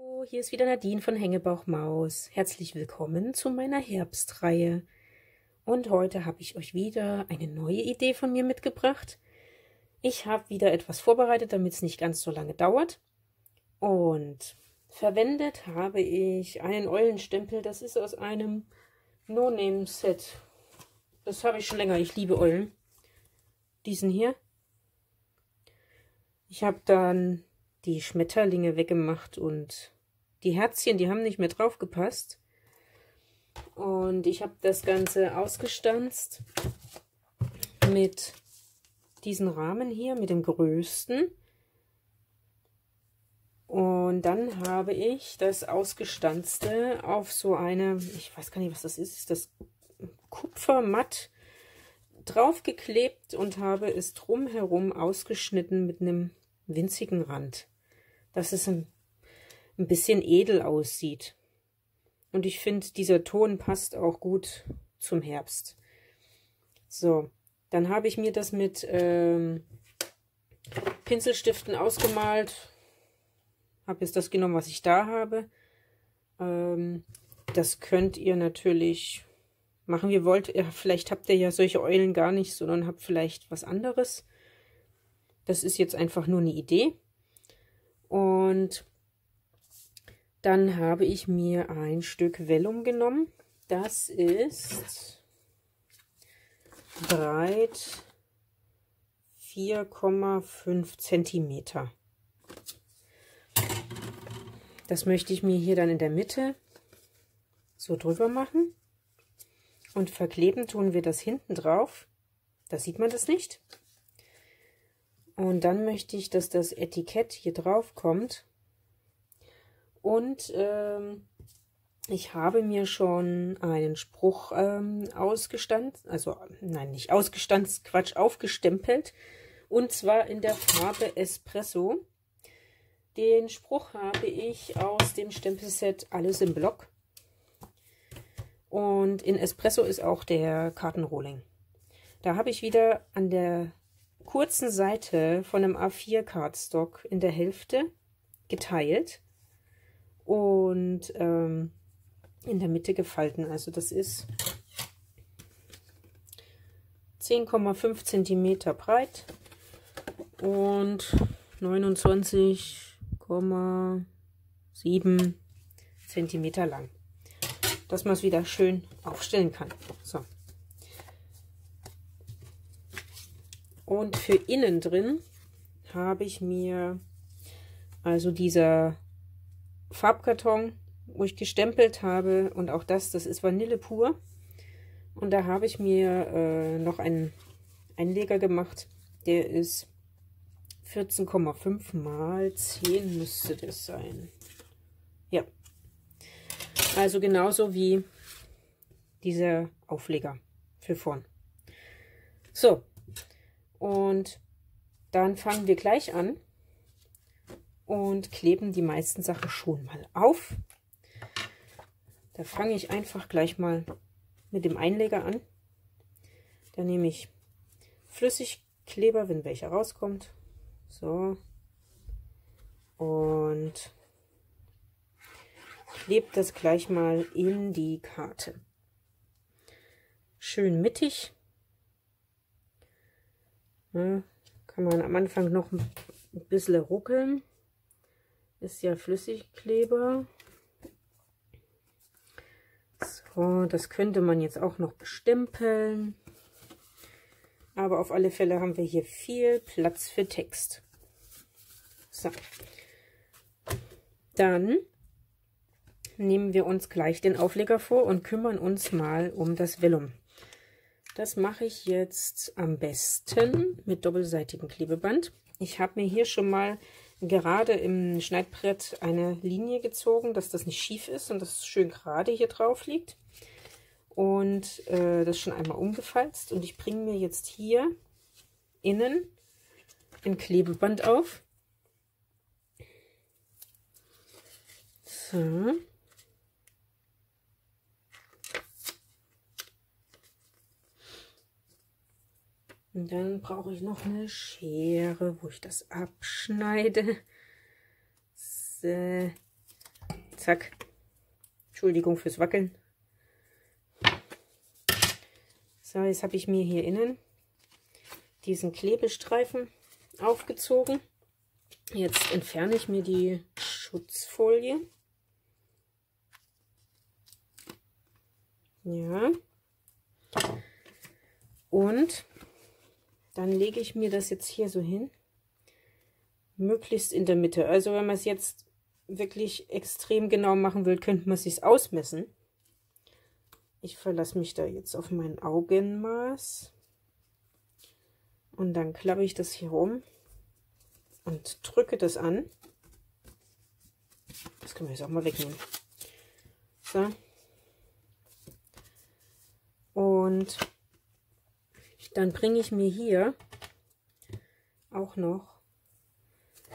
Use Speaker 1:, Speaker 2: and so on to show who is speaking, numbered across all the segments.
Speaker 1: Hallo, hier ist wieder Nadine von Hängebauchmaus. Herzlich willkommen zu meiner Herbstreihe. Und heute habe ich euch wieder eine neue Idee von mir mitgebracht. Ich habe wieder etwas vorbereitet, damit es nicht ganz so lange dauert. Und verwendet habe ich einen Eulenstempel. Das ist aus einem No-Name-Set. Das habe ich schon länger. Ich liebe Eulen. Diesen hier. Ich habe dann die Schmetterlinge weggemacht und die Herzchen, die haben nicht mehr drauf gepasst. Und ich habe das Ganze ausgestanzt mit diesen Rahmen hier, mit dem größten. Und dann habe ich das Ausgestanzte auf so eine, ich weiß gar nicht, was das ist das Kupfermatt draufgeklebt und habe es drumherum ausgeschnitten mit einem winzigen Rand, dass es ein bisschen edel aussieht. Und ich finde, dieser Ton passt auch gut zum Herbst. So, dann habe ich mir das mit Pinselstiften ausgemalt. Habe jetzt das genommen, was ich da habe. Das könnt ihr natürlich machen, wie ihr wollt. Vielleicht habt ihr ja solche Eulen gar nicht, sondern habt vielleicht was anderes. Das ist jetzt einfach nur eine Idee. Und dann habe ich mir ein Stück Vellum genommen. Das ist breit 4,5 cm. Das möchte ich mir hier dann in der Mitte so drüber machen. Und verkleben tun wir das hinten drauf. Da sieht man das nicht. Und dann möchte ich, dass das Etikett hier drauf kommt. Und ich habe mir schon einen Spruch ausgestanzt, also nein, nicht ausgestanzt, Quatsch, aufgestempelt. Und zwar in der Farbe Espresso. Den Spruch habe ich aus dem Stempelset Alles im Block. Und in Espresso ist auch der Kartenrohling. Da habe ich wieder an der kurzen Seite von einem A4 Cardstock in der Hälfte geteilt und in der Mitte gefalten. Also das ist 10,5 cm breit und 29,7 cm lang. Dass man es wieder schön aufstellen kann. So. Und für innen drin habe ich mir also dieser Farbkarton, wo ich gestempelt habe, und auch das ist Vanille pur. Und da habe ich mir noch einen Einleger gemacht, der ist 14,5 mal 10 müsste das sein. Ja, also genauso wie dieser Aufleger für vorn. So. Und dann fangen wir gleich an und kleben die meisten Sachen schon mal auf. Da fange ich einfach gleich mal mit dem Einleger an. Da nehme ich Flüssigkleber, wenn welcher rauskommt. So. Und klebe das gleich mal in die Karte. Schön mittig. Ja, kann man am Anfang noch ein bisschen ruckeln. Ist ja Flüssigkleber. So, das könnte man jetzt auch noch bestempeln. Aber auf alle Fälle haben wir hier viel Platz für Text. So. Dann nehmen wir uns gleich den Aufleger vor und kümmern uns mal um das Vellum. Das mache ich jetzt am besten mit doppelseitigem Klebeband. Ich habe mir hier schon mal gerade im Schneidbrett eine Linie gezogen, dass das nicht schief ist und das schön gerade hier drauf liegt. Und das schon einmal umgefalzt. Und ich bringe mir jetzt hier innen ein Klebeband auf. So. Und dann brauche ich noch eine Schere, wo ich das abschneide. So. Zack. Entschuldigung fürs Wackeln. So, jetzt habe ich mir hier innen diesen Klebestreifen aufgezogen. Jetzt entferne ich mir die Schutzfolie. Ja. Und dann lege ich mir das jetzt hier so hin. Möglichst in der Mitte. Also wenn man es jetzt wirklich extrem genau machen will, könnte man es sich ausmessen. Ich verlasse mich da jetzt auf mein Augenmaß. Und dann klappe ich das hier rum und drücke das an. Das können wir jetzt auch mal wegnehmen. So. Und dann bringe ich mir hier auch noch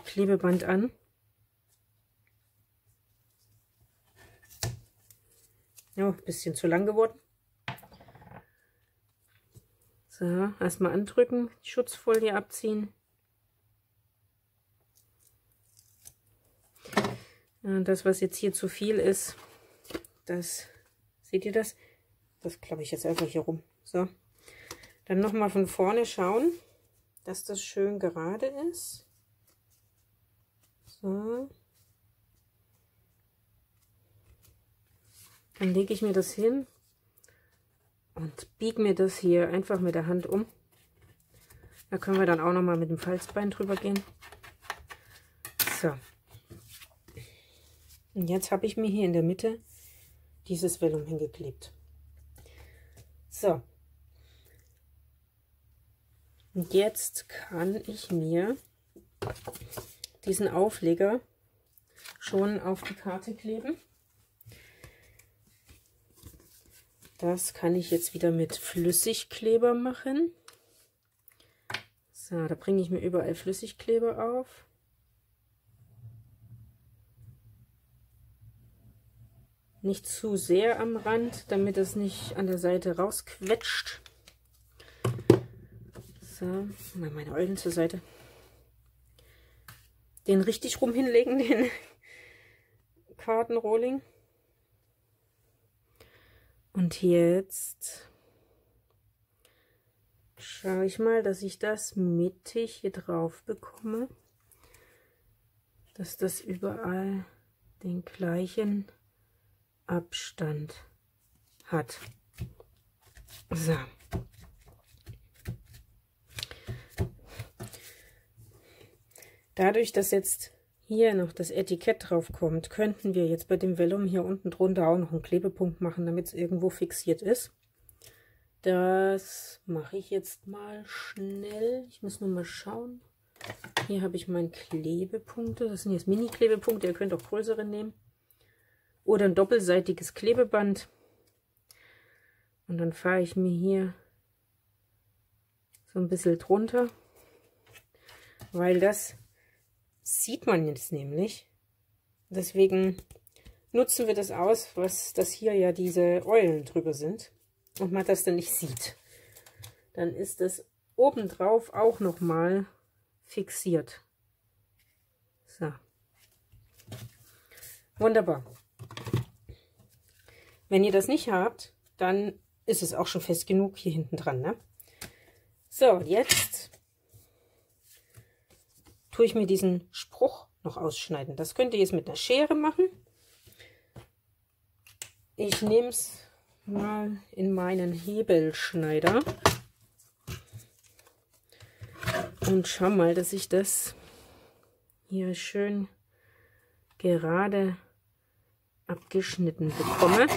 Speaker 1: Klebeband an. Ja, ein bisschen zu lang geworden. So, erstmal andrücken, die Schutzfolie abziehen. Und das, was jetzt hier zu viel ist, das, seht ihr das? Das klappe ich jetzt einfach hier rum. So, dann nochmal von vorne schauen, dass das schön gerade ist. So. Dann lege ich mir das hin und biege mir das hier einfach mit der Hand um. Da können wir dann auch noch mal mit dem Falzbein drüber gehen. So. Und jetzt habe ich mir hier in der Mitte dieses Vellum hingeklebt. So. Und jetzt kann ich mir diesen Aufleger schon auf die Karte kleben. Das kann ich jetzt wieder mit Flüssigkleber machen. So, da bringe ich mir überall Flüssigkleber auf. Nicht zu sehr am Rand, damit es nicht an der Seite rausquetscht. So, mal meine Eulen zur Seite. Den richtig rum hinlegen, den Kartenrohling. Und jetzt schaue ich mal, dass ich das mittig hier drauf bekomme, dass das überall den gleichen Abstand hat. So. Dadurch, dass jetzt hier noch das Etikett drauf kommt, könnten wir jetzt bei dem Vellum hier unten drunter auch noch einen Klebepunkt machen, damit es irgendwo fixiert ist. Das mache ich jetzt mal schnell. Ich muss nur mal schauen. Hier habe ich meine Klebepunkte. Das sind jetzt Mini-Klebepunkte. Ihr könnt auch größere nehmen. Oder ein doppelseitiges Klebeband. Und dann fahre ich mir hier so ein bisschen drunter, weil das sieht man jetzt nämlich. Deswegen nutzen wir das aus, was das hier ja diese Eulen drüber sind. Und man das dann nicht sieht. Dann ist das obendrauf auch nochmal fixiert. So. Wunderbar. Wenn ihr das nicht habt, dann ist es auch schon fest genug hier hinten dran, ne? So, jetzt tue ich mir diesen Spruch noch ausschneiden. Das könnt ihr jetzt mit einer Schere machen. Ich nehme es mal in meinen Hebelschneider und schau mal, dass ich das hier schön gerade abgeschnitten bekomme.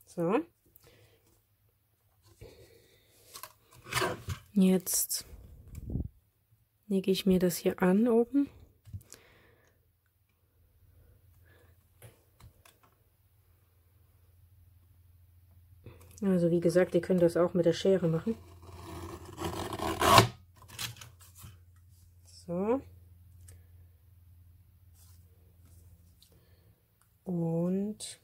Speaker 1: So. Jetzt lege ich mir das hier an oben. Also wie gesagt, ihr könnt das auch mit der Schere machen. So. Und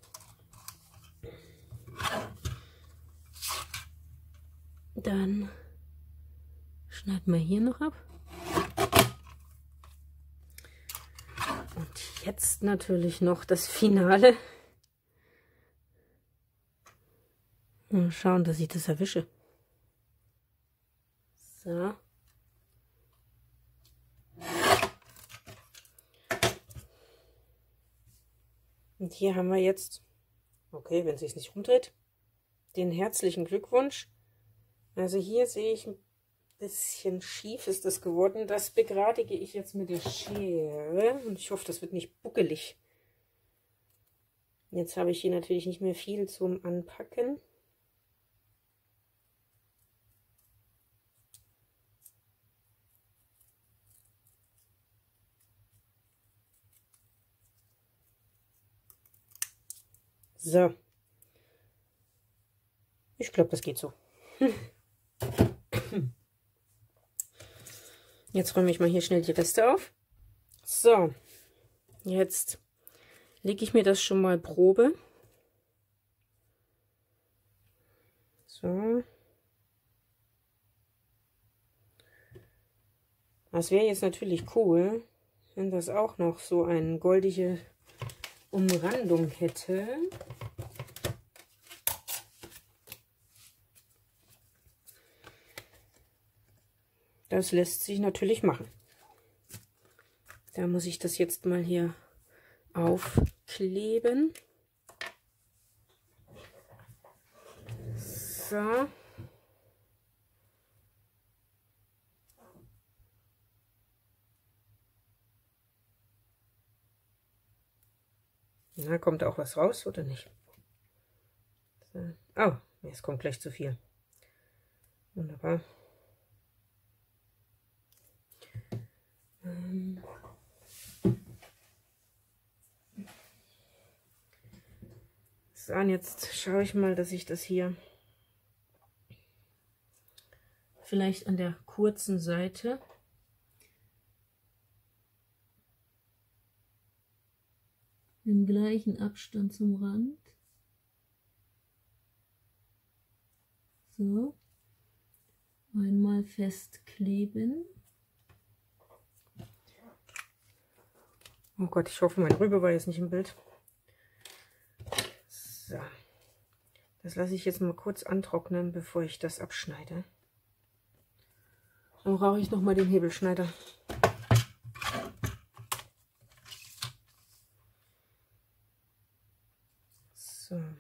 Speaker 1: dann schneiden wir hier noch ab. Und Jetzt natürlich noch das Finale. Mal schauen, dass ich das erwische. So. Und hier haben wir jetzt, okay, wenn es sich nicht rumdreht, den herzlichen Glückwunsch. Also hier sehe ich ein bisschen schief ist das geworden. Das begradige ich jetzt mit der Schere und ich hoffe, das wird nicht buckelig. Jetzt habe ich hier natürlich nicht mehr viel zum Anpacken. So. Ich glaube, das geht so. Jetzt räume ich mal hier schnell die Reste auf. So. Jetzt lege ich mir das schon mal Probe. So. Das wäre jetzt natürlich cool, wenn das auch noch so eine goldige Umrandung hätte. Das lässt sich natürlich machen. Da muss ich das jetzt mal hier aufkleben. So. Na, kommt auch was raus oder nicht? So. Oh, jetzt kommt gleich zu viel. Wunderbar. So, und jetzt schaue ich mal, dass ich das hier vielleicht an der kurzen Seite im gleichen Abstand zum Rand. So. Einmal festkleben. Oh Gott, ich hoffe, mein Rübe war jetzt nicht im Bild. So. Das lasse ich jetzt mal kurz antrocknen, bevor ich das abschneide. Dann brauche ich noch mal den Hebelschneider. So. Mal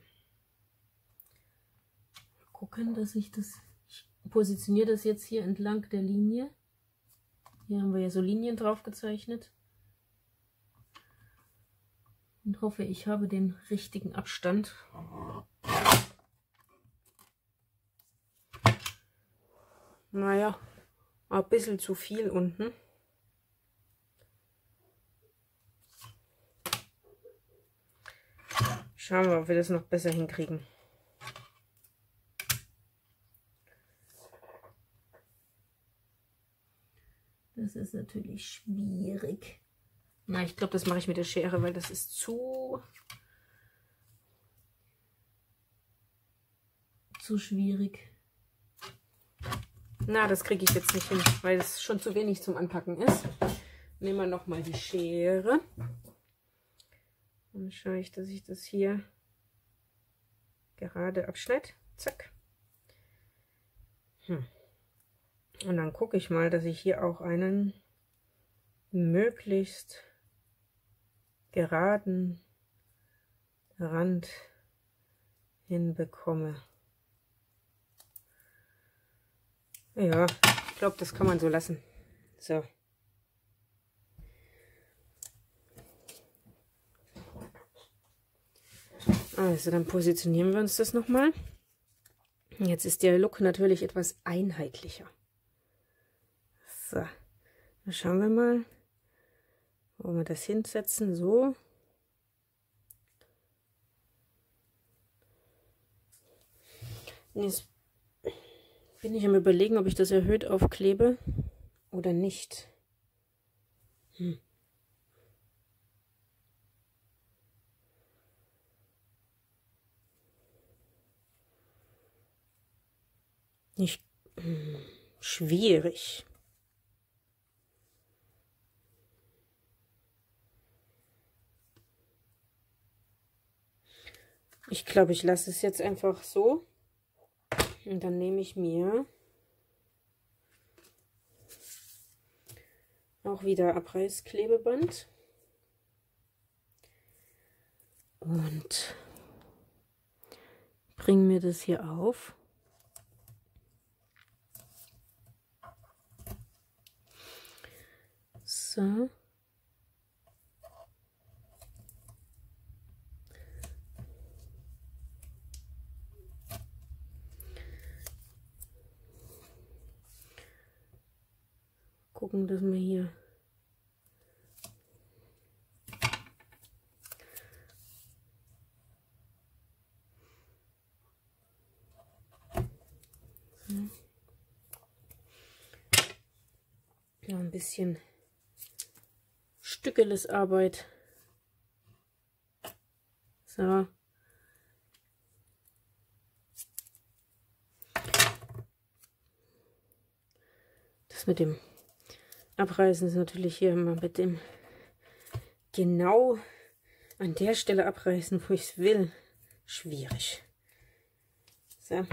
Speaker 1: gucken, dass ich das... Ich positioniere das jetzt hier entlang der Linie. Hier haben wir ja so Linien drauf gezeichnet. Und hoffe, ich habe den richtigen Abstand. Naja, ein bisschen zu viel unten. Schauen wir, ob wir das noch besser hinkriegen. Das ist natürlich schwierig. Na, ich glaube, das mache ich mit der Schere, weil das ist zu schwierig. Na, das kriege ich jetzt nicht hin, weil es schon zu wenig zum Anpacken ist. Nehmen wir nochmal die Schere. Dann schaue ich, dass ich das hier gerade abschneide. Zack. Und dann gucke ich mal, dass ich hier auch einen möglichst geraden Rand hinbekomme. Ja, ich glaube, das kann man so lassen. So. Also, dann positionieren wir uns das nochmal. Jetzt ist der Look natürlich etwas einheitlicher. So, dann schauen wir mal, wo wir das hinsetzen. So. Jetzt bin ich am Überlegen, ob ich das erhöht aufklebe oder nicht. Nicht schwierig. Ich glaube, ich lasse es jetzt einfach so. Und dann nehme ich mir auch wieder Abreißklebeband. Und bringe mir das hier auf. So. Gucken, dass wir hier noch ein bisschen Stückeles Arbeit. So. Das mit dem Abreißen ist natürlich hier immer mit dem genau an der Stelle abreißen, wo ich es will, schwierig. So.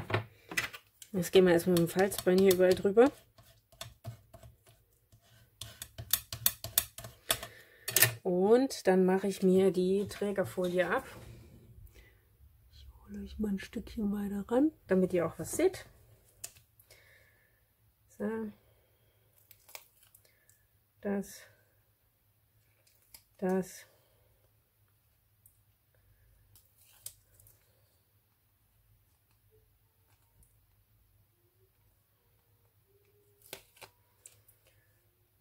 Speaker 1: Jetzt gehen wir erstmal mit dem Falzbein hier überall drüber. Und dann mache ich mir die Trägerfolie ab. Ich hole euch mal ein Stückchen weiter ran, damit ihr auch was seht. So. Das.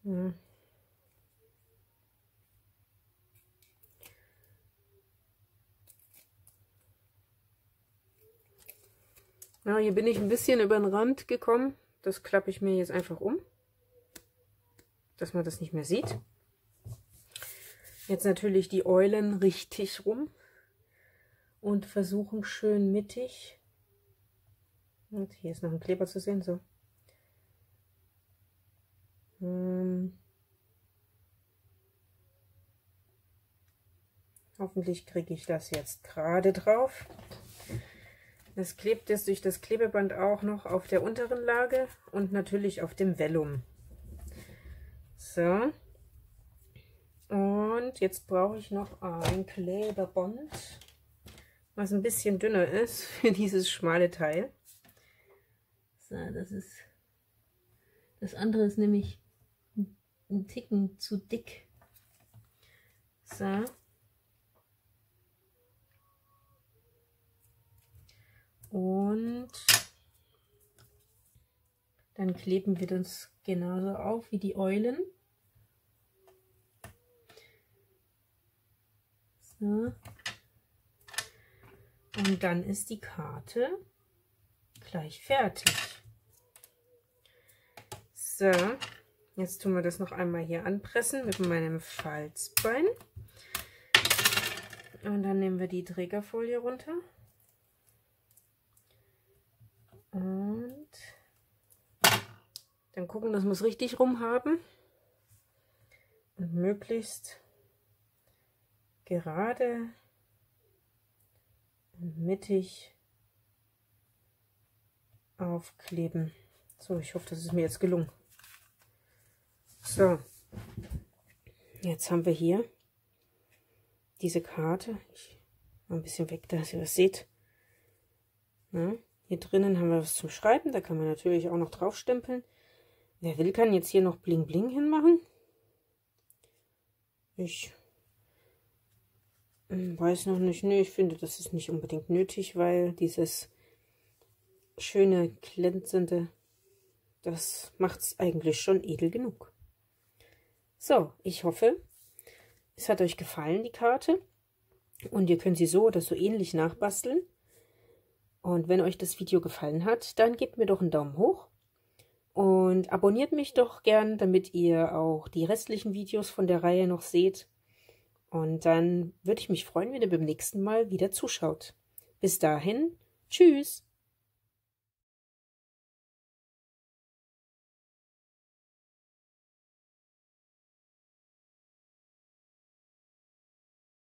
Speaker 1: Ja. Ja, hier bin ich ein bisschen über den Rand gekommen. Das klappe ich mir jetzt einfach um, dass man das nicht mehr sieht. Jetzt natürlich die Eulen richtig rum und versuchen schön mittig. Und hier ist noch ein Kleber zu sehen, so. Hoffentlich kriege ich das jetzt gerade drauf. Das klebt jetzt durch das Klebeband auch noch auf der unteren Lage und natürlich auf dem Vellum. So. Und jetzt brauche ich noch ein Klebeband, was ein bisschen dünner ist für dieses schmale Teil. So, das andere ist nämlich ein Ticken zu dick. So. Und dann kleben wir das genauso auf wie die Eulen. So. Und dann ist die Karte gleich fertig. So, jetzt tun wir das noch einmal hier anpressen mit meinem Falzbein. Und dann nehmen wir die Trägerfolie runter. Und dann gucken, dass wir es richtig rum haben. Und möglichst gerade und mittig aufkleben. So, ich hoffe, das ist mir jetzt gelungen. So, jetzt haben wir hier diese Karte. Ich mache ein bisschen weg, dass ihr das seht. Ja, hier drinnen haben wir was zum Schreiben. Da kann man natürlich auch noch drauf stempeln. Wer will, kann jetzt hier noch Bling Bling hinmachen. Ich weiß noch nicht. Nee, ich finde, das ist nicht unbedingt nötig, weil dieses schöne, glänzende, das macht es eigentlich schon edel genug. So, ich hoffe, es hat euch gefallen, die Karte. Und ihr könnt sie so oder so ähnlich nachbasteln. Und wenn euch das Video gefallen hat, dann gebt mir doch einen Daumen hoch. Und abonniert mich doch gern, damit ihr auch die restlichen Videos von der Reihe noch seht. Und dann würde ich mich freuen, wenn ihr beim nächsten Mal wieder zuschaut. Bis dahin, tschüss!